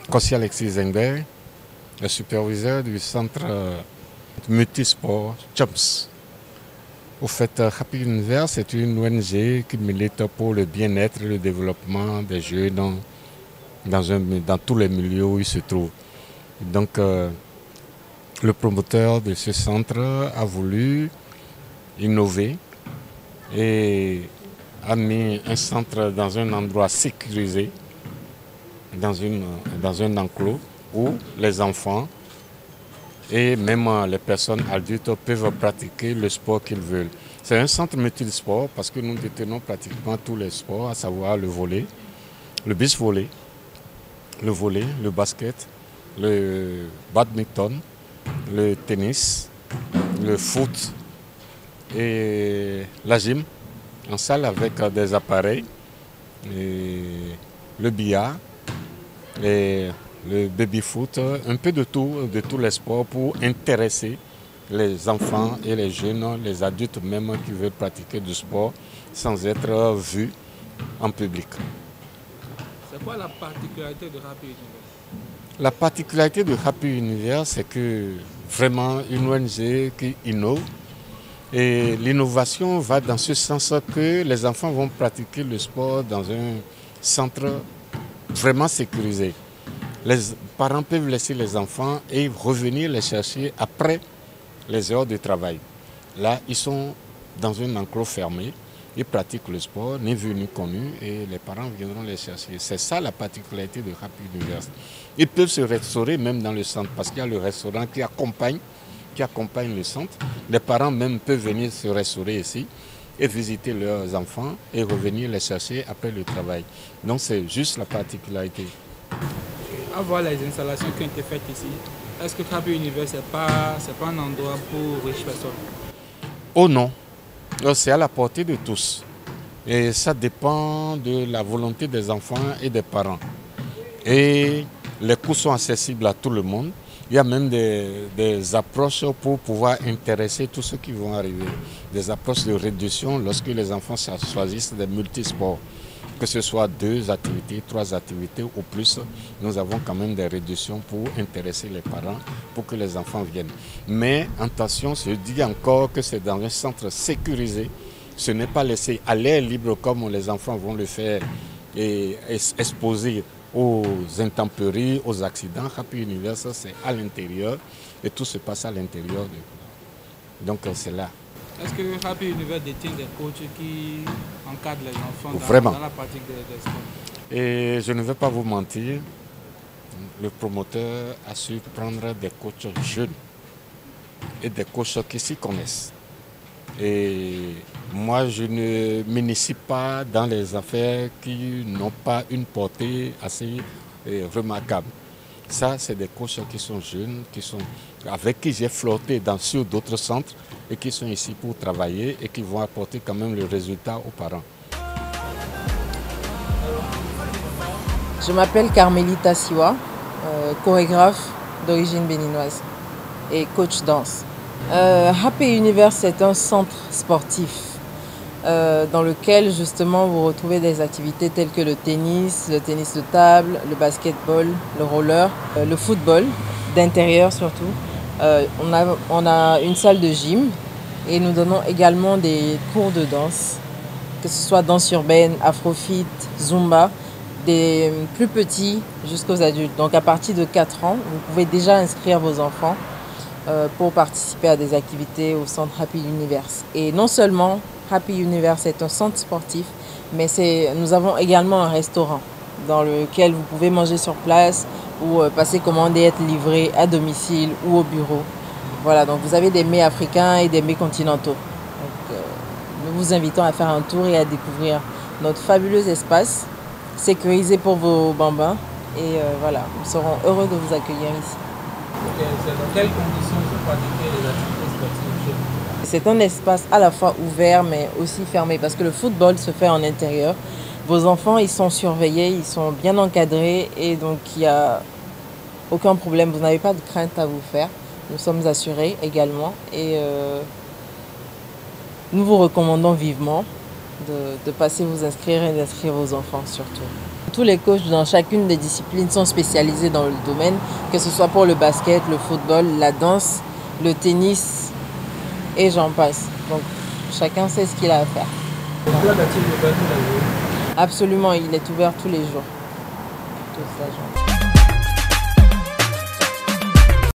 Kossi Alexis Zengber, le superviseur du centre multisport CHOMS. Au fait, Happy Universe est une ONG qui milite pour le bien-être et le développement des jeunes dans tous les milieux où ils se trouvent. Donc, le promoteur de ce centre a voulu innover et a mis un centre dans un endroit sécurisé, dans un enclos où les enfants et même les personnes adultes peuvent pratiquer le sport qu'ils veulent. C'est un centre multisport parce que nous détenons pratiquement tous les sports, à savoir le volley, le beach-volley, le basket, le badminton, le tennis, le foot et la gym en salle avec des appareils, et le billard et le baby-foot, un peu de tout, de tous les sports pour intéresser les enfants et les jeunes, les adultes même qui veulent pratiquer du sport sans être vus en public. C'est quoi la particularité de Happy Universe? La particularité de Happy Universe, c'est que vraiment une ONG qui innove. Et l'innovation va dans ce sens que les enfants vont pratiquer le sport dans un centre vraiment sécurisé. Les parents peuvent laisser les enfants et revenir les chercher après les heures de travail. Là, ils sont dans un enclos fermé, ils pratiquent le sport, ni vu ni connu, et les parents viendront les chercher. C'est ça la particularité de Happy Universe. Ils peuvent se restaurer même dans le centre, parce qu'il y a le restaurant qui accompagne le centre. Les parents même peuvent venir se restaurer ici et visiter leurs enfants et revenir les chercher après le travail. Donc c'est juste la particularité. À voir les installations qui ont été faites ici, est-ce que Happy Universe n'est pas un endroit pour riches personnes? Oh non, c'est à la portée de tous. Et ça dépend de la volonté des enfants et des parents. Et les coûts sont accessibles à tout le monde. Il y a même des approches pour pouvoir intéresser tous ceux qui vont arriver. Des approches de réduction lorsque les enfants choisissent des multisports. Que ce soit 2 activités, 3 activités ou plus, nous avons quand même des réductions pour intéresser les parents, pour que les enfants viennent. Mais attention, je dis encore que c'est dans un centre sécurisé. Ce n'est pas laissé à l'air libre comme les enfants vont le faire et exposer aux intempéries, aux accidents. Happy Universe, c'est à l'intérieur et tout se passe à l'intérieur. Donc c'est là. Est-ce que Happy Universe détient des coachs qui encadrent les enfants dans la pratique des sports? Et je ne vais pas vous mentir, le promoteur a su prendre des coachs jeunes et des coachs qui s'y connaissent. Et moi, je ne m'initie pas dans les affaires qui n'ont pas une portée assez remarquable. Ça, c'est des coachs qui sont jeunes, avec qui j'ai flotté sur d'autres centres et qui sont ici pour travailler et qui vont apporter quand même le résultat aux parents. Je m'appelle Carmelita Siwa, chorégraphe d'origine béninoise et coach danse. Happy Universe est un centre sportif dans lequel justement vous retrouvez des activités telles que le tennis de table, le basketball, le roller, le football, d'intérieur surtout. On a une salle de gym et nous donnons également des cours de danse, que ce soit danse urbaine, afrobeat, zumba, des plus petits jusqu'aux adultes. Donc à partir de 4 ans, vous pouvez déjà inscrire vos enfants pour participer à des activités au centre Happy Universe. Et non seulement Happy Universe est un centre sportif, mais nous avons également un restaurant dans lequel vous pouvez manger sur place ou passer commande et être livré à domicile ou au bureau. Voilà, donc vous avez des mets africains et des mets continentaux. Donc, nous vous invitons à faire un tour et à découvrir notre fabuleux espace sécurisé pour vos bambins. Et voilà, nous serons heureux de vous accueillir ici. Dans quelles conditions vous pratiquez les activités sportives? C'est un espace à la fois ouvert mais aussi fermé parce que le football se fait en intérieur. Vos enfants, ils sont surveillés, ils sont bien encadrés et donc il n'y a aucun problème. Vous n'avez pas de crainte à vous faire. Nous sommes assurés également et nous vous recommandons vivement de passer vous inscrire et d'inscrire vos enfants surtout. Tous les coachs dans chacune des disciplines sont spécialisés dans le domaine, que ce soit pour le basket, le football, la danse, le tennis et j'en passe. Donc chacun sait ce qu'il a à faire. Le club a-t-il ouvert tous les jours? Absolument, il est ouvert tous les jours. Tout ça,